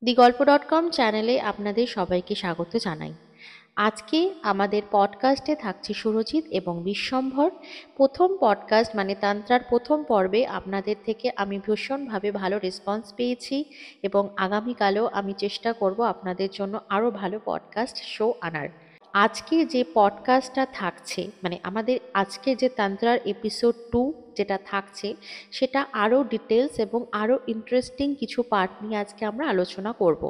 দিগল্প.com চ্যানেলে আপনাদের সবাইকে স্বাগত জানাই। আজকে আমাদের পডকাস্টে থাকছে সুরজিৎ এবং বিশ্বম্ভর। প্রথম পডকাস্ট মানে তান্ত্রার প্রথম পর্বে আপনাদের থেকে আমি ভীষণভাবে ভালো রেসপন্স পেয়েছি এবং আগামীকালেও আমি চেষ্টা করব আপনাদের জন্য আরও ভালো পডকাস্ট শো আনার। আজকে যে পডকাস্টটা থাকছে মানে আমাদের আজকে যে তান্ত্রার এপিসোড 2 যেটা থাকছে সেটা আরও ডিটেলস এবং আরও ইন্টারেস্টিং কিছু পার্ট নিয়ে আজকে আমরা আলোচনা করব।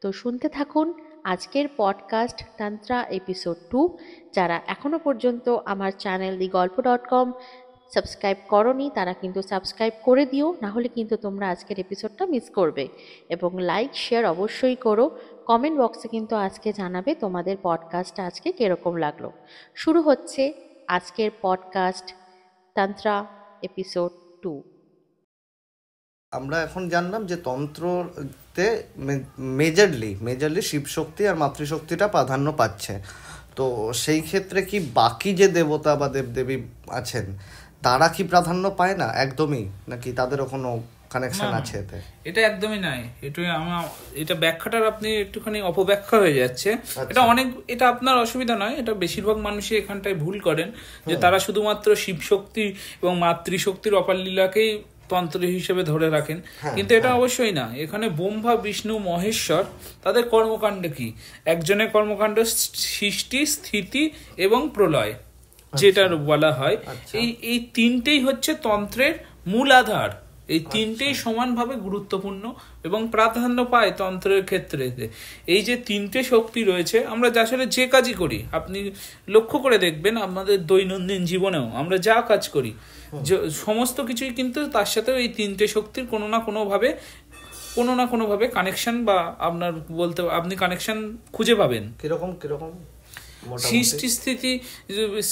তো শুনতে থাকুন আজকের পডকাস্ট তান্ত্রা এপিসোড 2। যারা এখনও পর্যন্ত আমার চ্যানেল দিগল্প.com সাবস্ক্রাইব করনি তারা কিন্তু সাবস্ক্রাইব করে দিও, নাহলে কিন্তু তোমরা আজকের এপিসোডটা মিস করবে। এবং লাইক শেয়ার অবশ্যই করো। কমেন্ট বক্সে কিন্তু আজকে জানাবে তোমাদের পডকাস্টটা আজকে কিরকম লাগলো। শুরু হচ্ছে আজকের পডকাস্ট তান্ত্রা এপিসোড 2। আমরা এখন জানলাম যে তন্ত্রতে মেজরলি শিবশক্তি আর মাতৃশক্তিটা প্রাধান্য পাচ্ছে। তো সেই ক্ষেত্রে কি বাকি যে দেবতা বা দেবদেবী আছেন তারা কি প্রাধান্য পায় না একদমই, নাকি তাদেরও কোনো কানেকশন আছে এতে? এটা একদমই নাই। এটা ব্যাখ্যাটার আপনি একটুখানি অপব্যাখ্যা হয়ে যাচ্ছে। এটা আপনার অসুবিধা নয়, এটা বেশিরভাগ মানুষই এখানটায় ভুল করেন যে তারা শুধুমাত্র শিবশক্তি এবং মাতৃশক্তির অপারলীলাকেই তন্ত্র হিসেবে ধরে রাখেন, কিন্তু এটা অবশ্যই না। এখানে ব্রহ্মা, বিষ্ণু, মহেশ্বর তাদের কর্মকাণ্ড কি? একজনের কর্মকাণ্ড সৃষ্টি, স্থিতি এবং প্রলয়, যেটা বলা হয়। এই তিনটেই হচ্ছে তন্ত্রের মূল আধার। এই তিনটেই সমানভাবে গুরুত্বপূর্ণ এবং প্রাধান্য পায় তন্ত্রের ক্ষেত্রে। এই যে তিনটে শক্তি রয়েছে, আমরা আসলে যে কাজই করি আপনি লক্ষ্য করে দেখবেন, আমাদের দৈনন্দিন জীবনেও আমরা যা কাজ করি সমস্ত কিছুই কিন্তু তার সাথেও এই তিনটে শক্তির কোনো না কোনোভাবে কানেকশন বা আপনি কানেকশন খুঁজে পাবেন। কিরকম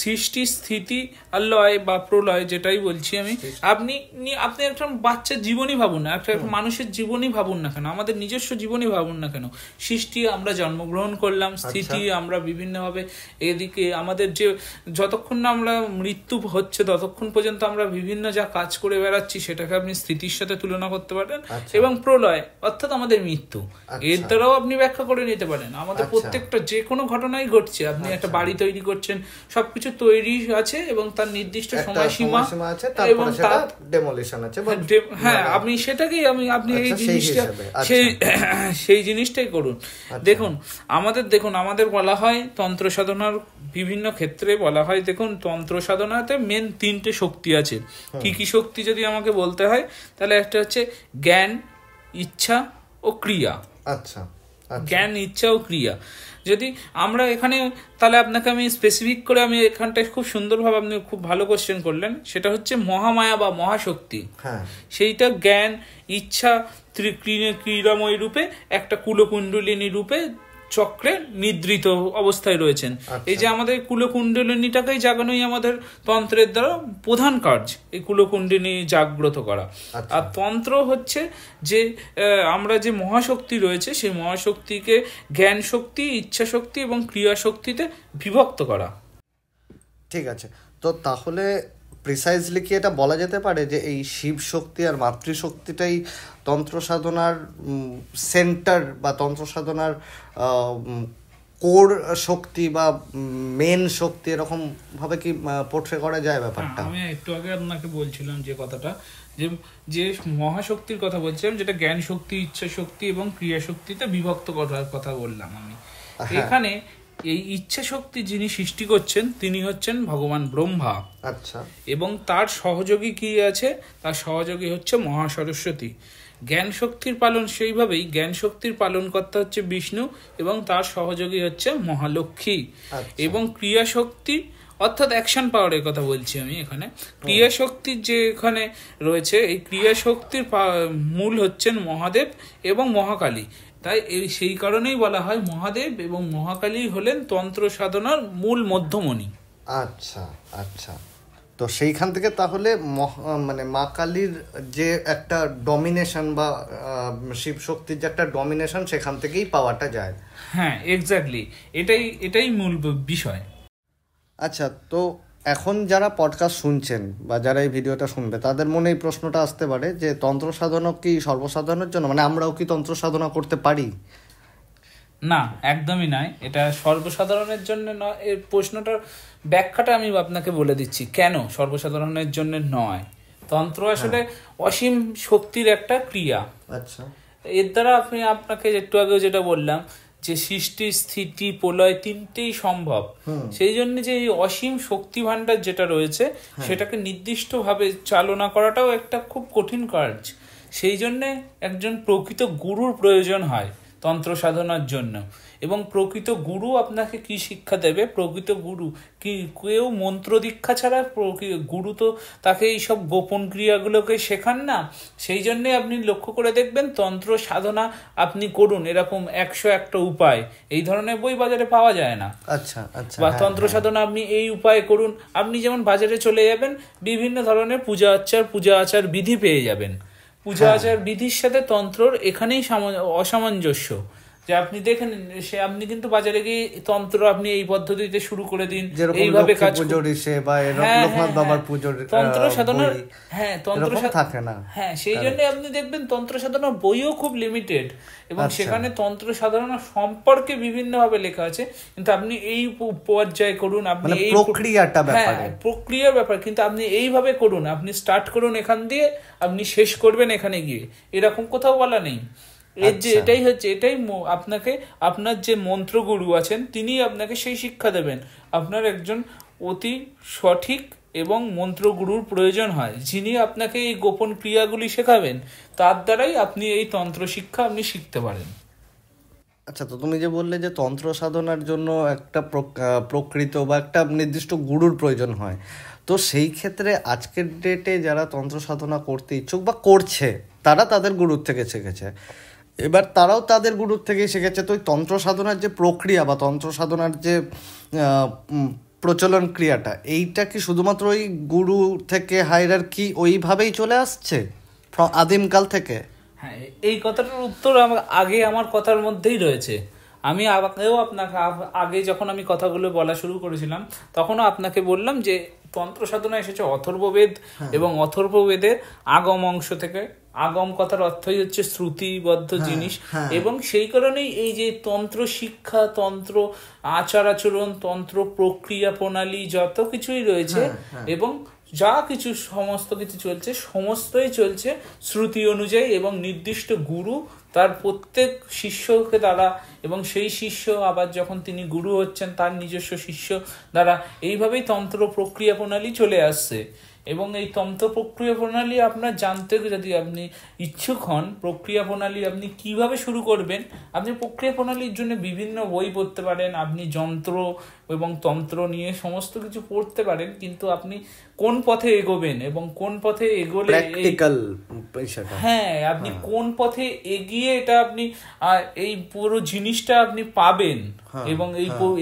সৃষ্টি, স্থিতি আর লয় বা প্রলয়, যেটাই বলছি আমি। আপনি একটা বাচ্চার জীবনই ভাবুন না, একটা মানুষের জীবনই ভাবুন না কেন, আমাদের নিজস্ব জীবনই ভাবুন না কেন। সৃষ্টি, আমরা জন্মগ্রহণ করলাম। স্থিতি, আমরা বিভিন্নভাবে এদিকে আমাদের যে যতক্ষণ না আমরা মৃত্যু হচ্ছে ততক্ষণ পর্যন্ত আমরা বিভিন্ন যা কাজ করে বেড়াচ্ছি সেটাকে আপনি স্থিতির সাথে তুলনা করতে পারেন। এবং প্রলয় অর্থাৎ আমাদের মৃত্যু, এর দ্বারাও আপনি ব্যাখ্যা করে নিতে পারেন। আমাদের প্রত্যেকটা যে কোনো ঘটনাই ঘটছে, আপনি একটা বাড়ি তৈরি করছেন, সবকিছু তৈরি আছে এবং তার নির্দিষ্ট সময়সীমা আছে এবং তার ডেমোলিশন আছে। হ্যাঁ, আপনি সেটাকেই আপনি এই জিনিসটা সেই জিনিসটাই করুন। আমাদের বলা হয় তন্ত্র সাধনার বিভিন্ন ক্ষেত্রে বলা হয়, দেখুন তন্ত্র সাধনাতে মেন তিনটে শক্তি আছে। কি কি শক্তি যদি আমাকে বলতে হয় তাহলে একটা হচ্ছে জ্ঞান, ইচ্ছা ও ক্রিয়া। জ্ঞান, ইচ্ছা ও ক্রিয়া। যদি আমরা এখানে তাহলে আপনাকে আমি স্পেসিফিক করে আমি এখানটায় খুব সুন্দরভাবে আপনি খুব ভালো কোশ্চেন করলেন, সেটা হচ্ছে মহামায়া বা মহাশক্তি। সেইটা জ্ঞান, ইচ্ছা, ক্রীড়াময় রূপে একটা কুলকুণ্ডলিনী রূপে চক্রে নিদ্রিত অবস্থায় রয়েছেন। এই যে আমাদের কুলকুণ্ডলিনীটাকেই জাগানোই আমাদের তন্ত্রের দ্বারা প্রধান কাজ, এই কুলকুণ্ডলিনী জাগ্রত করা। আর তন্ত্র হচ্ছে যে আমরা যে মহাশক্তি রয়েছে সেই মহাশক্তিকে জ্ঞান শক্তি, ইচ্ছা শক্তি এবং ক্রিয়া শক্তিতে বিভক্ত করা। ঠিক আছে, তো তাহলে প্রিসাইজলি কি এটা বলা যেতে পারে যে এই শিব শক্তি আর মাতৃশক্তিটাই তন্ত্র সাধনার সেন্টার বা তন্ত্র সাধনার কোর শক্তি বা মেন শক্তি, এরকম ভাবে কি পোর্ট্রে করা যায় ব্যাপারটা? আমি একটু আগে আপনাকে বলছিলাম যে কথাটা, যে মহাশক্তির কথা বলছিলাম, যেটা জ্ঞান শক্তি, ইচ্ছা শক্তি এবং ক্রিয়া শক্তিতে বিভক্ত করার কথা বললাম আমি। এখানে এই ইচ্ছা শক্তি যিনি সৃষ্টি করছেন তিনি হচ্ছেন ভগবান ব্রহ্মা। এবং তার সহযোগী কি আছে? তার সহযোগী হচ্ছে মহাসরস্বতী। জ্ঞান শক্তির পালন সেইভাবেই, জ্ঞান শক্তির পালনকর্তা হচ্ছে বিষ্ণু এবং তার সহযোগী হচ্ছে মহালক্ষ্মী। এবং ক্রিয়া শক্তি অর্থাৎ অ্যাকশন পাওয়ারের কথা বলছি আমি এখানে। ক্রিয়া শক্তির যে এখানে রয়েছে, এই ক্রিয়া শক্তির মূল হচ্ছেন মহাদেব এবং মহাকালী। তাই সেই কারণেই বলা হয় মহাদেব এবং মহাকালী হলেন তন্ত্র সাধনার মূল মধ্যমণি। তো সেইখান থেকে তাহলে মানে মা কালীর যে একটা ডমিনেশন বা শিব শক্তির যে একটা ডমিনেশন সেখান থেকেই পাওয়াটা যায়। হ্যাঁ, এক্স্যাক্টলি, এটাই মূল বিষয়। আচ্ছা, তো এখন যারা পডকাস্ট শুনছেন বা যারা এই ভিডিওটা শুনবে তাদের মনে এই প্রশ্নটা আসতে পারে যে তন্ত্র সাধনা কি সর্বসাধারণের জন্য, মানে আমরাও কি তন্ত্র সাধনা করতে পারি? না, একদমই নয়, এটা সর্বসাধারণের জন্য নয়। এর প্রশ্নটার ব্যাখ্যাটা আমি আপনাকে বলে দিচ্ছি কেন সর্বসাধারণের জন্য নয়। তন্ত্র আসলে অসীম শক্তির একটা ক্রিয়া। আচ্ছা, এর দ্বারা আপনাকে একটু আগেও যেটা বললাম যে সৃষ্টি, স্থিতি, প্রলয় তিনটেই সম্ভব। সেই জন্য যে এই অসীম শক্তি ভাণ্ডার যেটা রয়েছে সেটাকে নির্দিষ্টভাবে চালনা করাটাও একটা খুব কঠিন কাজ। সেই জন্যে একজন প্রকৃত গুরুর প্রয়োজন হয় তন্ত্র সাধনার জন্য। এবং প্রকৃত গুরু আপনাকে কি শিক্ষা দেবে? প্রকৃত গুরু কি কেউ মন্ত্র দীক্ষা ছাড়া গুরু তো তাকে এইসব গোপন ক্রিয়াগুলোকে শেখান না। সেই জন্যে আপনি লক্ষ্য করে দেখবেন তন্ত্র সাধনা আপনি করুন এরকম 101টা উপায়, এই ধরনের বই বাজারে পাওয়া যায় না। আচ্ছা আচ্ছা। বা তন্ত্র সাধনা আপনি এই উপায় করুন, আপনি যেমন বাজারে চলে যাবেন বিভিন্ন ধরনের পূজা আচার বিধি পেয়ে যাবেন। পূজা আচার বিধির সাথে তন্ত্রর এখানেই অসামঞ্জস্য। যে আপনি দেখেন সে আপনি কিন্তু বাজারে গিয়ে তন্ত্র আপনি এই পদ্ধতিতে শুরু করে দিন, এইভাবে কাজ তন্ত্র সাধনার তন্ত্র থাকে না। সেই জন্য আপনি দেখবেন তন্ত্র সাধনার বইও খুব লিমিটেড এবং সেখানে তন্ত্র সাধনা সম্পর্কে বিভিন্ন ভাবে লেখা আছে, কিন্তু আপনি এই পর্যায়ে করুন, আপনি এই প্রক্রিয়ার ব্যাপার, কিন্তু আপনি এইভাবে করুন, আপনি স্টার্ট করুন এখান দিয়ে, আপনি শেষ করবেন এখানে গিয়ে, এরকম কোথাও বলা নেই। এর যে এটাই আপনাকে আপনার যে মন্ত্রগুরু আছেন তিনি আপনাকে সেই শিক্ষা দেবেন। আপনার একজন অতি সঠিক এবং মন্ত্রগুরুর প্রয়োজন হয় যিনি আপনাকে এই গোপন ক্রিয়াগুলি শেখাবেন, তার দ্বারাই আপনি এই তন্ত্র শিক্ষা আপনি শিখতে পারেন। আচ্ছা, তো তুমি যে বললে যে তন্ত্র সাধনার জন্য একটা প্রকৃত বা একটা নির্দিষ্ট গুরুর প্রয়োজন হয়, তো সেই ক্ষেত্রে আজকের ডেটে যারা তন্ত্র সাধনা করতে ইচ্ছুক বা করছে তারা তাদের গুরুর থেকে শিখেছে, এবার তারাও তাদের গুরুর থেকেই শিখেছে। তো ওই তন্ত্র সাধনার যে প্রক্রিয়া বা তন্ত্র সাধনার যে প্রচলন ক্রিয়াটা, এইটা কি শুধুমাত্র ওই গুরু থেকে হায়ারার্কি ওইভাবেই চলে আসছে আদিমকাল থেকে? হ্যাঁ, এই কথাটার উত্তর আগে আমার কথার মধ্যেই রয়েছে। আমি আগেও আপনাকে আগে যখন আমি কথাগুলো বলা শুরু করেছিলাম তখনও আপনাকে বললাম যে তন্ত্র সাধনা এসেছে অথর্ববেদ এবং অথর্ববেদের আগম অংশ থেকে। আগম কথার অর্থই হচ্ছে শ্রুতিবদ্ধ জিনিস, এবং সেই কারণেই এই যে তন্ত্র শিক্ষা, তন্ত্র আচার আচরণ, তন্ত্র প্রক্রিয়া প্রণালী যত কিছুই রয়েছে এবং যা কিছু সমস্ত কিছু চলছে সমস্তই চলছে শ্রুতি অনুযায়ী এবং নির্দিষ্ট গুরু তার প্রত্যেক শিষ্যকে দ্বারা, এবং সেই শিষ্য আবার যখন তিনি গুরু হচ্ছেন তার নিজস্ব শিষ্য দ্বারা, এইভাবেই তন্ত্র প্রক্রিয়া প্রণালী চলে আসছে। এবং এই তন্ত্র প্রক্রিয়া প্রণালী আপনার জানতে যদি আপনি ইচ্ছুক হন, প্রক্রিয়া প্রণালী আপনি কিভাবে শুরু করবেন, আপনি প্রক্রিয়া প্রণালীর জন্য বিভিন্ন বই পড়তে পারেন, আপনি যন্ত্র এবং তন্ত্র নিয়ে সমস্ত কিছু পড়তে পারেন, কিন্তু আপনি কোন পথে এগোবেন এবং কোন পথে এগোলে আপনি কোন পথে এগিয়ে এটা আপনি এই পুরো জিনিসটা আপনি পাবেন এবং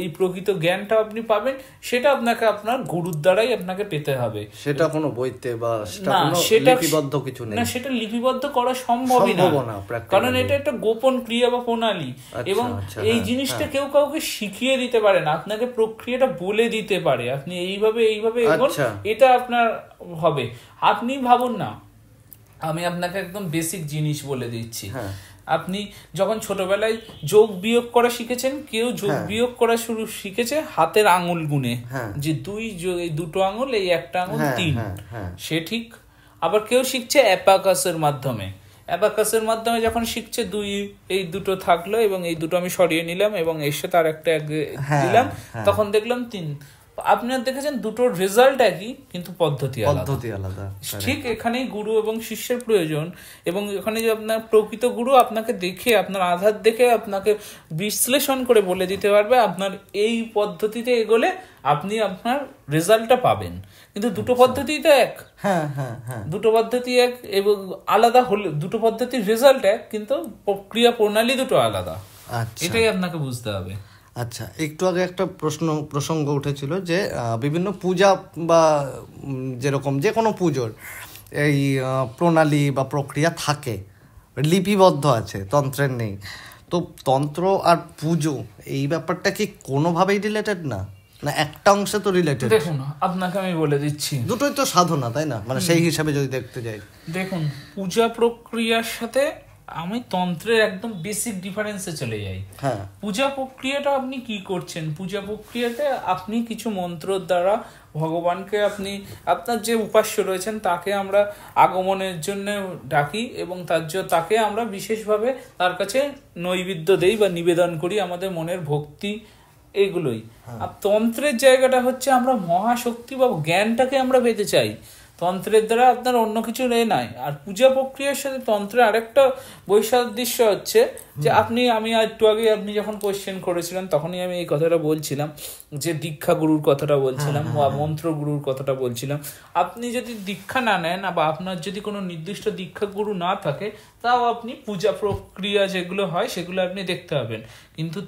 এই প্রকৃত জ্ঞানটা আপনি পাবেন, সেটা আপনাকে আপনার গুরুর দ্বারাই আপনাকে পেতে হবে। সেটা কোনো বইতে বা লিপিবদ্ধ কিছু নেই, না, সেটা লিপিবদ্ধ করা সম্ভবই না, কারণ এটা একটা গোপন ক্রিয়া বা প্রণালী। এবং এই জিনিসটা কেউ কাউকে শিখিয়ে দিতে পারে না, আপনাকে প্রক্রিয়াটা বলে দিতে পারে আপনি এইভাবে এগোন, এটা আপনার হবে। আপনি ভাবুন না, আমি আপনাকে একদম বেসিক জিনিস বলে দিচ্ছি। আপনি যখন ছোটবেলায় যোগ বিয়োগ করা শিখেছেন, কেউ যোগ বিয়োগ করা শিখেছে হাতের আঙুল গুনে, যে এই দুটো আঙুল, এই একটা আঙুল 3, সে ঠিক। আবার কেউ শিখছে অ্যাবাকাসের মাধ্যমে, অ্যাবাকাসের মাধ্যমে যখন শিখছে এই দুটো থাকলো এবং এই দুটো আমি সরিয়ে নিলাম এবং এর সাথে আর একটা দিলাম, তখন দেখলাম 3। আপনারা দেখেছেন দুটোর রেজাল্ট একই কিন্তু পদ্ধতি আলাদা। ঠিক এখানেই গুরু এবং শিষ্যের প্রয়োজন, এবং এখানে যে আপনার প্রকৃত গুরু আপনাকে দেখে, আপনার আধার দেখে আপনাকে বিশ্লেষণ করে বলে দিতে পারবে আপনার এই পদ্ধতিতে এগোলে আপনি আপনার রেজাল্টটা পাবেন। কিন্তু দুটো পদ্ধতিই তো এক, দুটো পদ্ধতি এক এবং আলাদা হলে দুটো পদ্ধতির রেজাল্ট এক, কিন্তু প্রক্রিয়া প্রণালী দুটো আলাদা। এটাই আপনাকে বুঝতে হবে। আচ্ছা, একটু আগে একটা প্রসঙ্গ উঠেছিল যে বিভিন্ন পূজা বা যেরকম যে কোনো পুজোর এই প্রণালী বা প্রক্রিয়া থাকে, লিপিবদ্ধ আছে, তন্ত্রের নেই। তো তন্ত্র আর পুজো এই ব্যাপারটা কি কোনোভাবেই রিলেটেড না? না একটা অংশে তো রিলেটেড। দেখুন আপনাকে আমি বলে দিচ্ছি, দুটোই তো সাধনা, তাই না? মানে সেই হিসাবে যদি দেখতে যাই, দেখুন পূজা প্রক্রিয়ার সাথে আমি তন্ত্রের একদম বেসিক ডিফারেন্সে চলে যাই। হ্যাঁ, পূজা প্রক্রিয়াটা আপনি কি করছেন? পূজা প্রক্রিয়াতে আপনি কিছু মন্ত্রর দ্বারা ভগবানকে, আপনি আপনার যে উপাস্য রয়েছেন তাকে আমরা আগমনের জন্য ডাকি এবং তাকে আমরা বিশেষভাবে তার কাছে নৈবেদ্য দেই বা নিবেদন করি আমাদের মনের ভক্তি, এগুলোই। আর তন্ত্রের জায়গাটা হচ্ছে আমরা মহাশক্তি বা জ্ঞানটাকে আমরা পেতে চাই। তন্ত্রের দ্বারা আপনার অন্য কিছু নাই। আর পূজা প্রক্রিয়ার সাথে তন্ত্রের আরেকটা বৈসাদৃশ্য হচ্ছে যে আমি একটু আগে আপনি যখন কোয়েশ্চেন করেছিলেন তখনই আমি এই কথাটা বলছিলাম যে দীক্ষা গুরুর কথাটা বলছিলাম বা মন্ত্র গুরুর কথাটা বলছিলাম। আপনি যদি দীক্ষা না নেন বা আপনার যদি কোনো নির্দিষ্ট দীক্ষা গুরু না থাকে, তাও আপনি পূজা প্রক্রিয়া যেগুলো হয় সেগুলো আপনি দেখতে পাবেন। কিন্তু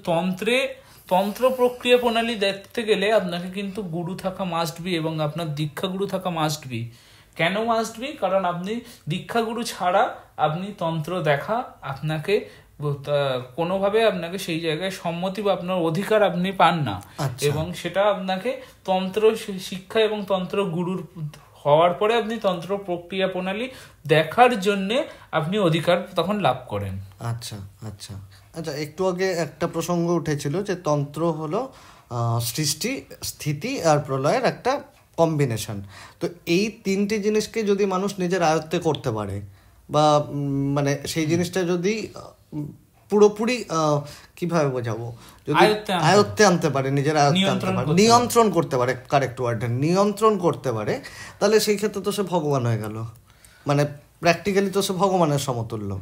তন্ত্র প্রক্রিয়া প্রণালী দেখতে গেলে আপনাকে কিন্তু গুরু থাকা মাস্ট বি এবং আপনার দীক্ষা গুরু থাকা মাস্ট বি। কেন মাস্ট বি? কারণ আপনি দীক্ষা গুরু ছাড়া আপনি তন্ত্র দেখা আপনাকে কোনোভাবে আপনাকে সেই জায়গায় সম্মতি বা আপনার অধিকার আপনি পান না। এবং সেটা আপনাকে তন্ত্র শিক্ষা এবং তন্ত্র গুরুর হওয়ার পরে আপনি তন্ত্র প্রক্রিয়া প্রণালী দেখার জন্যে আপনি অধিকার তখন লাভ করেন। আচ্ছা আচ্ছা আচ্ছা, একটু আগে একটা প্রসঙ্গ উঠেছিল যে তন্ত্র হলো সৃষ্টি, স্থিতি আর প্রলয়ের একটা কম্বিনেশন। তো এই তিনটি জিনিসকে যদি মানুষ নিজের আয়ত্তে করতে পারে বা মানে সেই জিনিসটা যদি পুরোপুরি কিভাবে বোঝাবো, যদি আয়ত্তে আনতে পারে, নিজের আয়ত্তে আনতে পারে, নিয়ন্ত্রণ করতে পারে, কারেক্ট ওয়ার্ড, নিয়ন্ত্রণ করতে পারে, তাহলে সেই ক্ষেত্রে তো সে ভগবান হয়ে গেল, মানে প্র্যাকটিক্যালি তো সে ভগবানের সমতুল্য।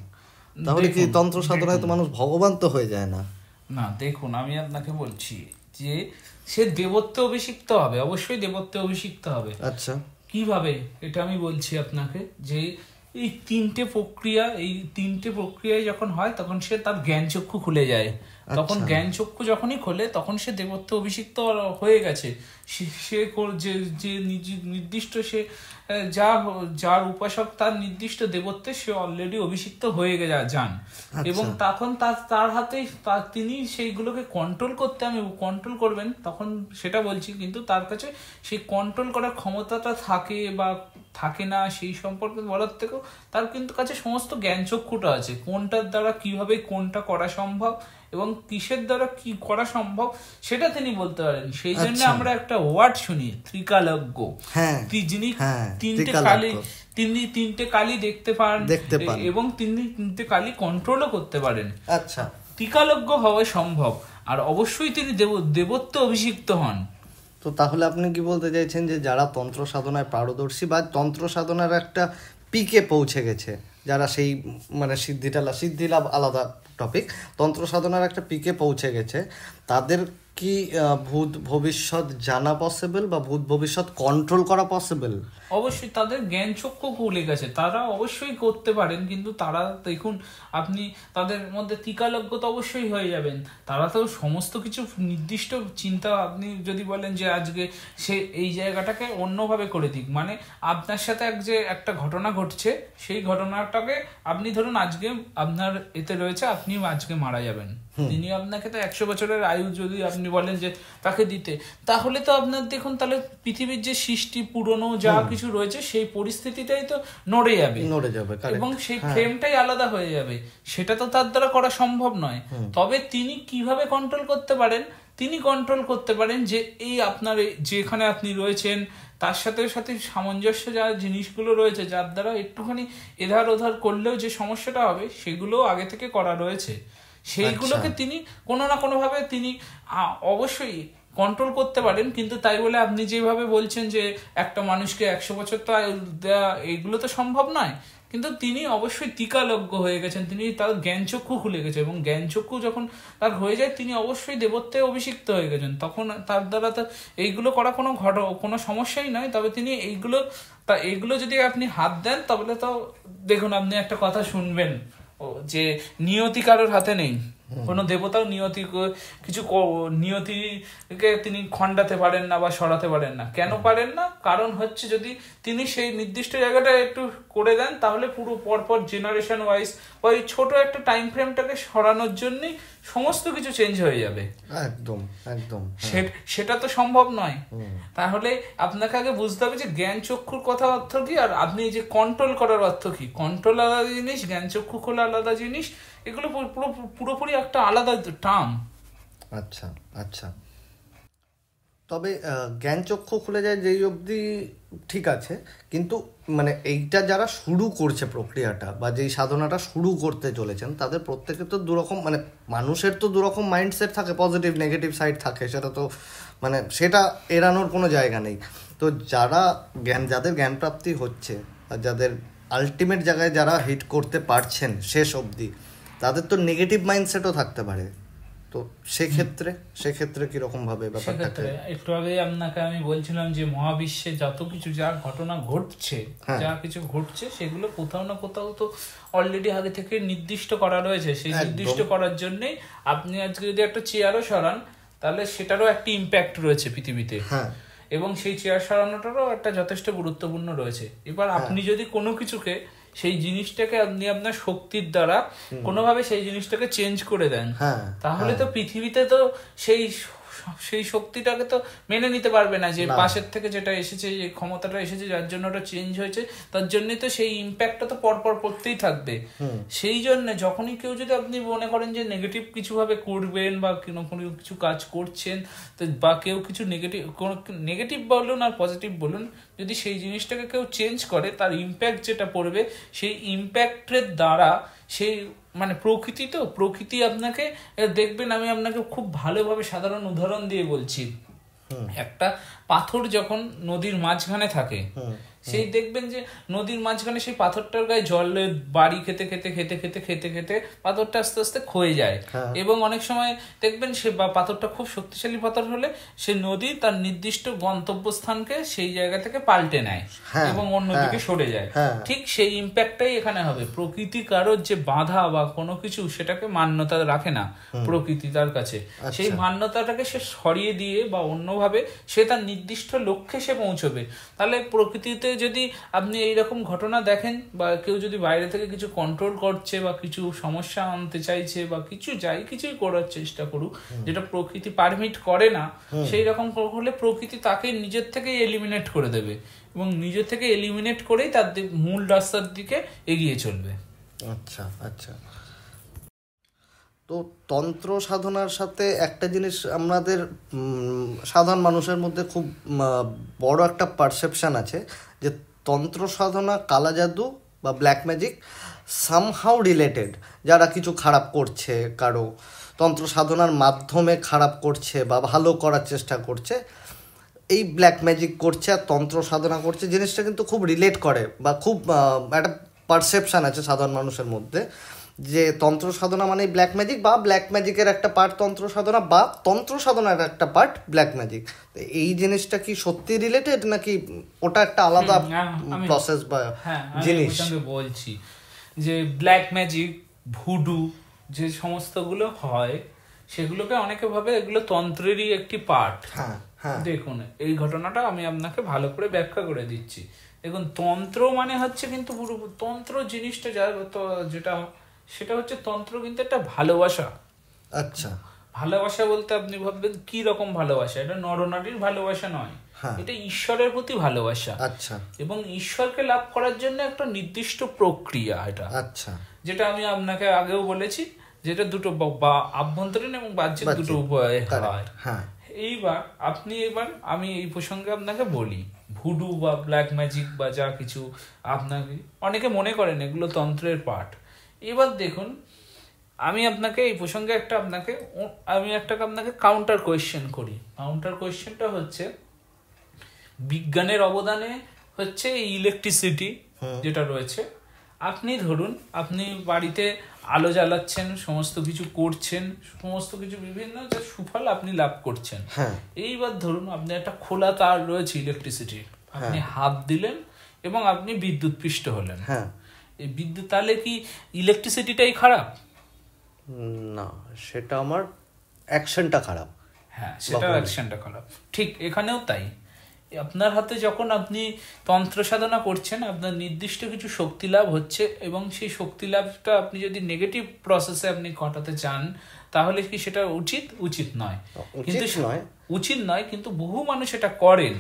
তাহলে কি তন্ত্র সাধনায় তো মানুষ ভগবান তো হয়ে যায় না? না, দেখুন আমি আপনাকে বলছি যে সে দেবত্বে অভিষিক্ত হবে, অবশ্যই দেবত্বে অভিষিক্ত হবে। আচ্ছা, কিভাবে এটা আমি বলছি আপনাকে যে এই তিনটে প্রক্রিয়ায় যখন হয় তখন সে তার জ্ঞান চক্ষু খুলে যায়। তখন জ্ঞান চক্ষু যখনই খোলে তখন সে দেবত্ব অভিষিক্ত হয়ে গেছে। সে যে নির্দিষ্ট সে যার উপাসক তার নির্দিষ্ট দেবত্বে সে অলরেডি অভিষিক্ত হয়ে যান এবং তখন তার হাতে তিনি সেইগুলোকে কন্ট্রোল করবেন তখন সেটা বলছি। কিন্তু তার কাছে সেই কন্ট্রোল করার ক্ষমতাটা থাকে বা থাকে না সেই সম্পর্কে বলার থেকেও তার কিন্তু কাছে সমস্ত জ্ঞান চক্ষুটা আছে, কোনটার দ্বারা কিভাবে কোনটা করা সম্ভব এবং কিসের দ্বারা কি করা সম্ভব সেটা তিনি বলতে পারেন। সেই জন্য আমরা একটা ওয়ার্ড শুনি, ত্রিকালজ্ঞ। যিনি তিনটে কালি দেখতে পান এবং তিনি তিনটে কালি কন্ট্রোলও করতে পারেন। আচ্ছা, ত্রিকালজ্ঞ হওয়া সম্ভব আর অবশ্যই তিনি দেবত্ব অভিষিক্ত হন। তো তাহলে আপনি কি বলতে চাইছেন যে যারা তন্ত্র সাধনায় পারদর্শী বা তন্ত্র সাধনার একটা পিকে পৌঁছে গেছে, যারা সেই মানে সিদ্ধি লাভ আলাদা টপিক, তন্ত্র সাধনার একটা পিকে পৌঁছে গেছে, তাদের কি ভূত ভবিষ্যৎ জানা পসিবল বা ভূত ভবিষ্যৎ কন্ট্রোল করা পসিবল? অবশ্যই তাদের জ্ঞান চক্ষু খুলে গেছে, তারা অবশ্যই করতে পারেন। কিন্তু তারা দেখুন আপনি তাদের মধ্যে ত্রিকালজ্ঞ তো অবশ্যই হয়ে যাবেন। তারা তো সমস্ত কিছু নির্দিষ্ট চিন্তা, আপনি যদি বলেন যে আজকে সে এই জায়গাটাকে অন্যভাবে করে দিক, মানে আপনার সাথে একটা ঘটনা ঘটছে, সেই ঘটনাটাকে আপনি ধরুন আজকে আপনার এতে রয়েছে, আপনি আজকে মারা যাবেন, তিনি আপনাকে তো 100 বছরের আয়ু যদি আপনি বলেন যে তাকে দিতে, তাহলে তো আপনার দেখুন তাহলে পৃথিবীর যে সৃষ্টি পুরনো যা কিছু রয়েছে সেই পরিস্থিতিটাই তো নড়ে যাবে এবং সেই ফ্রেমটাই আলাদা হয়ে যাবে। সেটা তো তার দ্বারা করা সম্ভব নয়। তবে তিনি কিভাবে কন্ট্রোল করতে পারেন? তিনি কন্ট্রোল করতে পারেন যে এই আপনার যেখানে আপনি রয়েছেন তার সাথে সাথে সামঞ্জস্য যা জিনিসগুলো রয়েছে, যার দ্বারা একটুখানি এধার ওধার করলেও যে সমস্যাটা হবে সেগুলো আগে থেকে করা রয়েছে, সেইগুলোকে তিনি কোনো না কোনোভাবে তিনি অবশ্যই কন্ট্রোল করতে পারেন। কিন্তু তাই বলে আপনি যেভাবে বলছেন যে একটা মানুষকে 100 বছর তো দেওয়া, এইগুলো তো সম্ভব নয়। কিন্তু তিনি অবশ্যই ত্রিকালজ্ঞ হয়ে গেছেন, তিনি তার জ্ঞানচক্ষু খুলে গেছে এবং জ্ঞানচক্ষু যখন তার হয়ে যায় তিনি অবশ্যই দেবত্বে অভিষিক্ত হয়ে গেছেন। তখন তার দ্বারা তো এইগুলো করা কোনো সমস্যাই নয়। তবে তিনি এইগুলো যদি আপনি হাত দেন তাহলে তো দেখুন আপনি একটা কথা শুনবেন যে নিয়তি কারোর হাতে নেই, কোনো দেবতাও কিছু নিয়তিকে তিনি খণ্ডাতে পারেন না বা সরাতে পারেন না। কেন পারেন না? কারণ হচ্ছে যদি তিনি সেই নির্দিষ্ট জায়গাটা একটু করে দেন তাহলে পুরো পরপর জেনারেশন ওয়াইজ বা ওই ছোট একটা টাইম ফ্রেমটাকে সরানোর জন্যই সমস্ত কিছু চেঞ্জ হয়ে যাবে। একদম একদম সেটা তো সম্ভব নয়। তাহলে আপনাকে আগে বুঝতে হবে যে জ্ঞান চক্ষুর কথা অর্থ কি, আর আপনি যে কন্ট্রোল করার অর্থ কি। কন্ট্রোল আলাদা জিনিস, জ্ঞান চক্ষু খোলা আলাদা জিনিস, এগুলো পুরোপুরি একটা আলাদা টার্ম। আচ্ছা আচ্ছা, তবে জ্ঞান চক্ষু খুলে যায় যেই অবধি ঠিক আছে, কিন্তু মানে এইটা যারা শুরু করছে প্রক্রিয়াটা বা যেই সাধনাটা শুরু করতে চলেছেন তাদের প্রত্যেকের তো দুরকম, মানে মানুষের তো দুরকম মাইন্ডসেট থাকে, পজিটিভ নেগেটিভ সাইড থাকে, সেটা তো মানে সেটা এড়ানোর কোনো জায়গা নেই। তো যাদের জ্ঞান প্রাপ্তি হচ্ছে আর যাদের আলটিমেট জায়গায় যারা হিট করতে পারছেন শেষ অবধি, তাদের তো নেগেটিভ মাইন্ডসেটও থাকতে পারে। তো সেক্ষেত্রে কিরকম ভাবে ব্যাপারটাকে? একটু আগে আপনাকে আমি বলছিলাম যে মহাবিশ্বে যত কিছু যা ঘটনা ঘটছে, যা কিছু ঘটছে সেগুলো কোথাও না কোথাও তো অলরেডি আগে থেকে নির্দিষ্ট করা রয়েছে। সেই নির্দিষ্ট করার জন্যই আপনি আজকে যদি একটা চেয়ারও সরান তাহলে সেটারও একটা ইম্প্যাক্ট রয়েছে পৃথিবীতে, এবং সেই চেয়ার সরানোটারও একটা যথেষ্ট গুরুত্বপূর্ণ রয়েছে। এবার আপনি যদি কোনো কিছুকে সেই জিনিসটাকে আপনি আপনার শক্তির দ্বারা কোনোভাবে সেই জিনিসটাকে চেঞ্জ করে দেন, তাহলে তো পৃথিবীতে তো সেই শক্তিটাকে তো মেনে নিতে পারবে না যে পাশের থেকে যেটা এসেছে, যে ক্ষমতাটা এসেছে যার জন্য ওটা চেঞ্জ হয়েছে, তার জন্যই তো সেই ইম্প্যাক্টটা তো পরপর পড়তেই থাকবে। সেই জন্য যখনই কেউ যদি আপনি মনে করেন যে নেগেটিভ কিছু ভাবে করবেন বা কোনো কিছু কাজ করছেন, তো বা কেউ কিছু নেগেটিভ বলুন আর পজিটিভ বলুন, যদি সেই জিনিসটাকে কেউ চেঞ্জ করে তার ইম্প্যাক্ট যেটা পড়বে সেই ইম্প্যাক্টের দ্বারা সেই মানে প্রকৃতি আপনাকে দেখবেন। আমি আপনাকে খুব ভালোভাবে সাধারণ উদাহরণ দিয়ে বলছি। একটা পাথর যখন নদীর মাঝখানে থাকে, সেই দেখবেন যে নদীর মাঝখানে সেই পাথরটার গায়ে জলে বাড়ি খেতে খেতে খেতে খেতে খেতে খেতে পাথরটা আস্তে আস্তে ক্ষয়ে যায়, এবং অনেক সময় দেখবেন সে পাথরটা খুব শক্তিশালী পাথর হলে সে নদী তার নির্দিষ্ট গন্তব্যস্থানকে সেই জায়গা থেকে পাল্টে নেয় এবং অন্যদিকে সরে যায়। ঠিক সেই ইম্প্যাক্টটাই এখানে হবে। প্রকৃতি কারোর যে বাধা বা কোনো কিছু সেটাকে মান্যতা রাখে না প্রকৃতি তার কাছে, সেই মান্যতাটাকে সে সরিয়ে দিয়ে বা অন্যভাবে সে তার নির্দিষ্ট লক্ষ্যে সে পৌঁছবে। তাহলে প্রকৃতিতে যদি আপনি এইরকম ঘটনা দেখেন বা কেউ যদি বাইরে থেকে কিছু কন্ট্রোল করছে বা কিছু সমস্যা আনতে চাইছে বা কিছুই করার চেষ্টা করুক যেটা প্রকৃতি পারমিট করে না, সেই রকম হলে প্রকৃতি তাকে নিজের থেকে এলিমিনেট করে দেবে এবং নিজের থেকে এলিমিনেট করেই তার মূল রাস্তার দিকে এগিয়ে চলবে। আচ্ছা আচ্ছা, তো তন্ত্র সাধনার সাথে একটা জিনিস আমাদের সাধারণ মানুষের মধ্যে খুব বড় একটা পারসেপশন আছে যে তন্ত্র সাধনা কালা জাদু বা ব্ল্যাক ম্যাজিক সামহাউ রিলেটেড। যারা কিছু খারাপ করছে, কারো তন্ত্র সাধনার মাধ্যমে খারাপ করছে বা ভালো করার চেষ্টা করছে, এই ব্ল্যাক ম্যাজিক করছে আর তন্ত্র সাধনা করছে, জিনিসটা কিন্তু খুব রিলেট করে বা খুব একটা পারসেপশন আছে সাধারণ মানুষের মধ্যে যে তন্ত্র সাধনা মানে ব্ল্যাক ম্যাজিক বা ব্ল্যাক ম্যাজিকের একটা পার্ট তন্ত্র সাধনা বা তন্ত্র সাধনার একটা পার্ট ব্ল্যাক ম্যাজিক। এই জিনিসটা কি সত্যি রিলেটেড নাকি ওটা একটা আলাদা প্রসেস বা জিনিস? বলছি যে ব্ল্যাক ম্যাজিক, ভুডু যে সমস্তগুলো হয় সেগুলোকে অনেকে ভাবে এগুলো তন্ত্রেরই একটি পার্ট। দেখুন এই ঘটনাটা আমি আপনাকে ভালো করে ব্যাখ্যা করে দিচ্ছি। দেখুন তন্ত্র মানে হচ্ছে কিন্তু পুরো তন্ত্র জিনিসটা যেটা সেটা হচ্ছে তন্ত্র কিন্তু একটা ভালোবাসা। আচ্ছা, ভালোবাসা বলতে আপনি ভাববেন কি রকম ভালোবাসা, এটা নরনারীর ভালোবাসা নয়, এটা ঈশ্বরের প্রতি ভালোবাসা। আচ্ছা, এবং ঈশ্বরকে লাভ করার জন্য একটা নির্দিষ্ট প্রক্রিয়া এটা। আচ্ছা, যেটা আমি আপনাকে আগেও বলেছি, যেটা দুটো বা আভ্যন্তরীণ এবং বাহ্যিক দুটো উপায়ে হয়। এইবার আমি এই প্রসঙ্গে আপনাকে বলি, ভুডু বা ব্ল্যাক ম্যাজিক বা যা কিছু আপনাকে অনেকে মনে করেন এগুলো তন্ত্রের পার্ট। এবার দেখুন আমি আপনাকে এই প্রসঙ্গে আপনাকে কাউন্টার কোয়েশ্চেন করি। কাউন্টার কোয়েশ্চেনটা হচ্ছে বিজ্ঞানের অবদানে হচ্ছে এই ইলেকট্রিসিটি যেটা রয়েছে। আপনি ধরুন আপনি বাড়িতে আলো জ্বালাচ্ছেন, সমস্ত কিছু করছেন, সমস্ত কিছু বিভিন্ন সুফল আপনি লাভ করছেন। এইবার ধরুন আপনি একটা খোলা তার রয়েছে ইলেকট্রিসিটির, আপনি হাত দিলেন এবং আপনি বিদ্যুৎ পৃষ্ট হলেন। এই বিদ্যুৎ, তাহলে কি ইলেকট্রিসিটিটাই খারাপ? না, সেটা আমার অ্যাকশনটা খারাপ। হ্যাঁ, সেটা অ্যাকশনটা খারাপ, ঠিক এখানেও তাই। আপনার হাতে যখন আপনি তন্ত্র সাধনা করছেন, আপনার নির্দিষ্ট কিছু শক্তি লাভ হচ্ছে, এবং সেই শক্তি লাভটা আপনি যদি নেগেটিভ প্রসেসে আপনি ঘটাতে চান, তাহলে কি সেটা উচিত নয়। কিন্তু উচিত নয়, কিন্তু বহু মানুষ এটা করেন,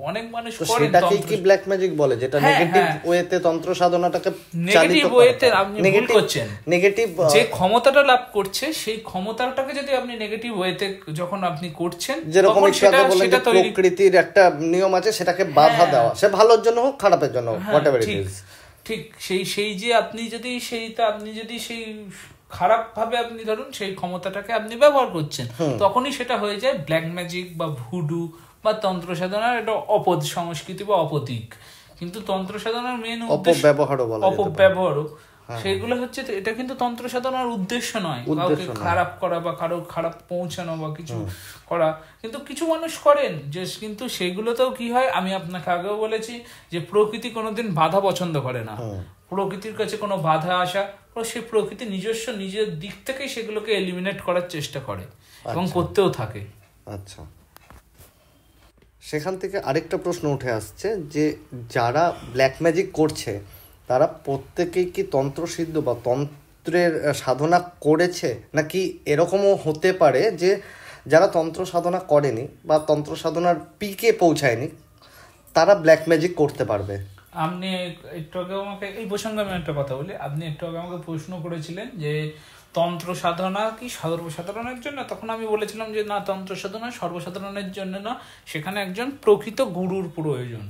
অনেক মানুষ করেন। সেটাকে কি ব্ল্যাক ম্যাজিক বলে, যেটা নেগেটিভ ওয়েতে তন্ত্র সাধনাটাকে নেগেটিভ ওয়েতে আপনি ভুল করছেন। নেগেটিভ যে ক্ষমতাটা লাভ করছে, সেই ক্ষমতাটাকে যদি আপনি নেগেটিভ ওয়েতে যখন আপনি করছেন, যেরকম সেটা প্রকৃতির একটা নিয়ম আছে, সেটাকে বাধা দেওয়া, সে ভালোর জন্য হোক খারাপের জন্য হোক, হোয়াটএভার ইট ইজ। ঠিক সেই যে আপনি যদি সেই খারাপ ভাবে আপনি ধরুন সেই ক্ষমতাটাকে আপনি ব্যবহার করছেন, তখনই সেটা হয়ে যায় ব্ল্যাক ম্যাজিক বা ভুডু বা তন্ত্র সাধনার একটা অপদ সংস্কৃতি বা অপদিক। কিন্তু তন্ত্র সাধনার মেন অপব্যবহারও সেগুলো হচ্ছে, এটা কিন্তু তন্ত্র সাধনার উদ্দেশ্য নয় কাউকে খারাপ করা বা কারো খারাপ পৌঁছানো বা কিছু করা। কিন্তু কিছু মানুষ করেন যে, কিন্তু সেগুলোতেও কি হয়, আমি আপনাকে আগেও বলেছি যে প্রকৃতি কোনোদিন বাধা পছন্দ করে না। প্রকৃতির কাছে কোনো বাধা আসা, সে প্রকৃতি নিজের দিক থেকেই সেগুলোকে এলিমিনেট করার চেষ্টা করে এবং করতেও থাকে। আচ্ছা, সেখান থেকে আরেকটা প্রশ্ন উঠে আসছে যে যারা ব্ল্যাক ম্যাজিক করছে তারা প্রত্যেকেই কি তন্ত্রসিদ্ধ বা তন্ত্রের সাধনা করেছে, নাকি এরকমও হতে পারে যে যারা তন্ত্র সাধনা করেনি বা তন্ত্র সাধনার পিকে পৌঁছায়নি তারা ব্ল্যাক ম্যাজিক করতে পারবে? আপনি একটু আগে আমাকে এই প্রসঙ্গে আমি একটা কথা বলি, আপনি একটু আগে আমাকে প্রশ্ন করেছিলেন যে তন্ত্র সাধনা কি সর্বসাধারণের জন্য, তখন আমি বলেছিলাম যে না, তন্ত্র সাধনা সর্বসাধারণের জন্য না, সেখানে একজন প্রকৃত গুরুর প্রয়োজন।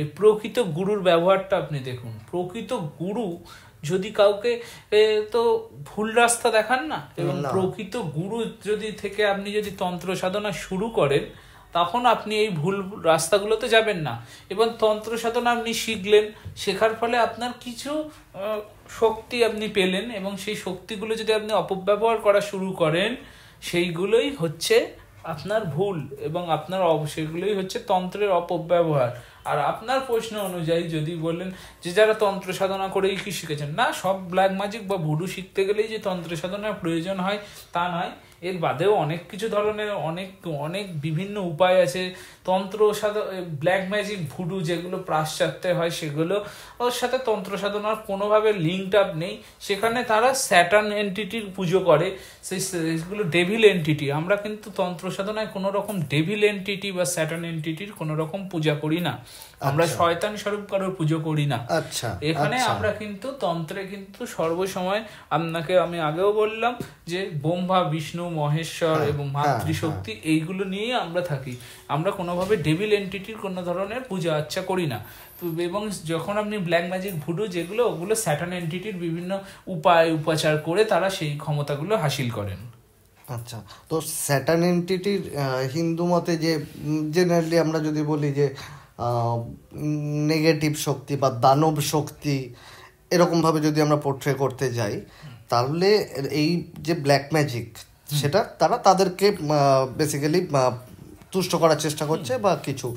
এই প্রকৃত গুরুর ব্যবহারটা আপনি দেখুন। প্রকৃত গুরু যদি কাউকে তো ভুল রাস্তা দেখান না, এবং প্রকৃত গুরু আপনি যদি তন্ত্র সাধনা শুরু করেন, তখন আপনি এই ভুল রাস্তাগুলোতে যাবেন না। এবং তন্ত্র সাধনা আপনি শিখলেন, শেখার ফলে আপনার কিছু শক্তি আপনি পেলেন, এবং সেই শক্তিগুলো যদি আপনি অপব্যবহার করা শুরু করেন, সেইগুলোই হচ্ছে আপনার ভুল, এবং সেগুলোই হচ্ছে তন্ত্রের অপব্যবহার। আর আপনার প্রশ্ন অনুযায়ী যদি বলেন যে যারা তন্ত্র সাধনা করেই কি শিখেছেন, না, সব ব্ল্যাক ম্যাজিক বা ভুডু শিখতে গেলেই যে তন্ত্র সাধনার প্রয়োজন হয় তা নয়। এর বাদেও অনেক কিছু ধরনের অনেক বিভিন্ন উপায় আছে। তন্ত্র ব্ল্যাক ম্যাজিক ভুডু যেগুলো পাশ্চাত্যে হয়, সেগুলো ওর সাথে তন্ত্র সাধনার কোনোভাবে লিঙ্কড আপ নেই। সেখানে তারা স্যাটার্ন এন্টিটির পুজো করে, সেগুলো ডেভিল এন্টিটি। আমরা কিন্তু তন্ত্র সাধনায় কোনো রকম ডেভিল এন্টিটি বা স্যাটার্ন এন্টিটির কোনো রকম পূজা করি না। আমরা শয়তান স্বরূপ কারোর পুজো করি না। এখানে আমরা কিন্তু তন্ত্রে কিন্তু সর্বসময়, আপনাকে আমি আগেও বললাম যে ব্রহ্মা, বিষ্ণু, মহেশ্বর এবং মাতৃশক্তি, এইগুলো নিয়েই আমরা থাকি। আমরা কোনোভাবে ডেভিল এন্টিটির কোনো ধরনের পূজা আচ্ছা করি না। এবং যখন আপনি ব্ল্যাক ম্যাজিক ভুডু যেগুলো, ওগুলো স্যাটার্ন এন্টিটির বিভিন্ন উপাচার করে তারা সেই ক্ষমতাগুলো হাসিল করেন। আচ্ছা, তো স্যাটার্ন এন্টিটির হিন্দু মতে যে জেনারেলি আমরা যদি বলি যে নেগেটিভ শক্তি বা দানব শক্তি, এরকমভাবে যদি আমরা পোর্ট্রে করতে যাই, তাহলে এই যে ব্ল্যাক ম্যাজিক, সেটা তাদেরকে বেসিক্যালি তুষ্ট করার চেষ্টা করছে বা কিছু।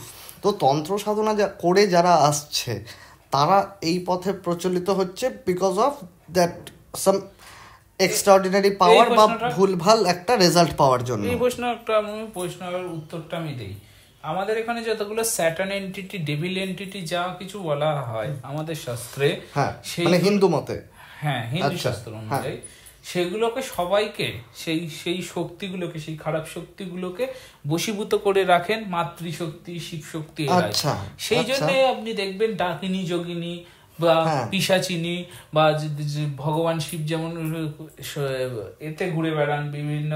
তো তন্ত্র সাধনা করে যারা আসছে তারা এই পথে প্রচলিত হচ্ছে because of that some extraordinary power বা ভুলভাল একটা রেজাল্ট পাওয়ার জন্য। এই প্রশ্নের উত্তরটা আমি দেই। আমাদের এখানে যতগুলো স্যাটার্ন এন্টিটি, ডেভিল এন্টিটি যা কিছু বলা হয় আমাদের শাস্ত্রে, মানে হিন্দু মতে, হিন্দু শাস্ত্র অনুযায়ী, সেগুলোকে সবাইকে সেই শক্তিগুলোকে, সেই খারাপ শক্তিগুলোকে বশীভূত করে রাখেন মাতৃশক্তি, শিব শক্তি। সেই জন্য আপনি দেখবেন ডাকিনী, যোগিনী বা পিশাচিনী বা ভগবান শিব যেমন এতে ঘুরে বেড়ান, বিভিন্ন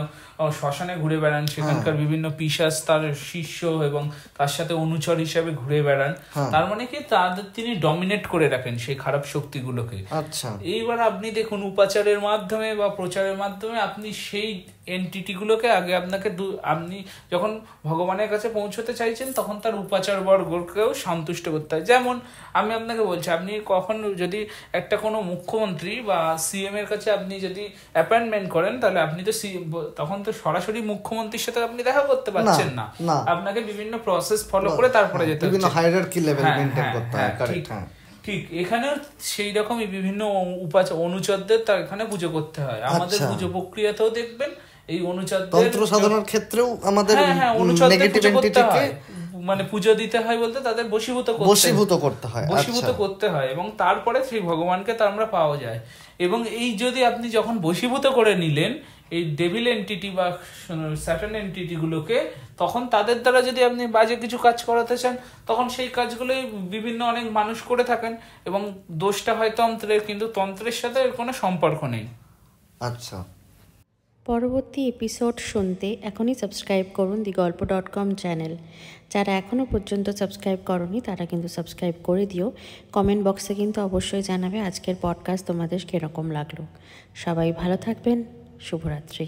শ্মশানে ঘুরে বেড়ান, সেখানকার বিভিন্ন পিশাচ তার শিষ্য এবং তার সাথে অনুচর হিসাবে ঘুরে বেড়ান। তার মানে কি, তিনি ডমিনেট করে রাখেন সেই খারাপ শক্তিগুলোকে। এইবার আপনি দেখুন, উপাচারের মাধ্যমে বা প্রচারের মাধ্যমে আপনি সেই এন্টিটিগুলোকে আগে আপনি যখন ভগবানের কাছে পৌঁছতে চাইছেন, তখন তার উপাচার বর্গকেও সন্তুষ্ট করতে হয়। যেমন আমি আপনাকে বলছি, আপনি কখন যদি একটা কোনো মুখ্যমন্ত্রী বা সিএম এর কাছে আপনি যদি অ্যাপয়েন্টমেন্ট করেন, তাহলে আপনি তো তখন তো সরাসরি মুখ্যমন্ত্রীর সাথে আপনি দেখা করতে পারছেন না, আপনাকে বিভিন্ন প্রসেস ফলো করে তারপরে যেতে হচ্ছে, বিভিন্ন হায়ারার্কি লেভেল মেইনটেইন করতে হয়। ঠিক এখানেও সেই রকমই বিভিন্ন অনুচরদের তার এখানে পুজো করতে হয়। আমাদের পুজো প্রক্রিয়াতেও দেখবেন এই অনুচরদের তন্ত্র সাধনার ক্ষেত্রেও আমাদের নেগেটিভ এন্টিটিকে মানে পুজো দিতে হয় বলতে তাদের বশীভূত করতে হয় এবং তারপরে সেই ভগবানকে তার আমরা পাওয়া যায়। এবং এই যদি আপনি যখন বশীভূত করে নিলেন এই ডেভিল এন্টিটি বা স্যাটান এন্টিটি গুলোকে, তখন তাদের দ্বারা যদি আপনি বাজে কিছু কাজ করাতে চান তখন সেই কাজগুলোই বিভিন্ন অনেক মানুষ করে থাকেন এবং দোষটা হয় তন্ত্রের, কিন্তু তন্ত্রের সাথে এর কোনো সম্পর্ক নেই। আচ্ছা, পরবর্তী এপিসোড শুনতে এখনই সাবস্ক্রাইব করুন digolpo.com চ্যানেল। যারা এখনও পর্যন্ত সাবস্ক্রাইব করনি তারা কিন্তু সাবস্ক্রাইব করে দিও। কমেন্ট বক্সে কিন্তু অবশ্যই জানাবে আজকের পডকাস্ট তোমাদের কীরকম লাগলো। সবাই ভালো থাকবেন। শুভরাত্রি।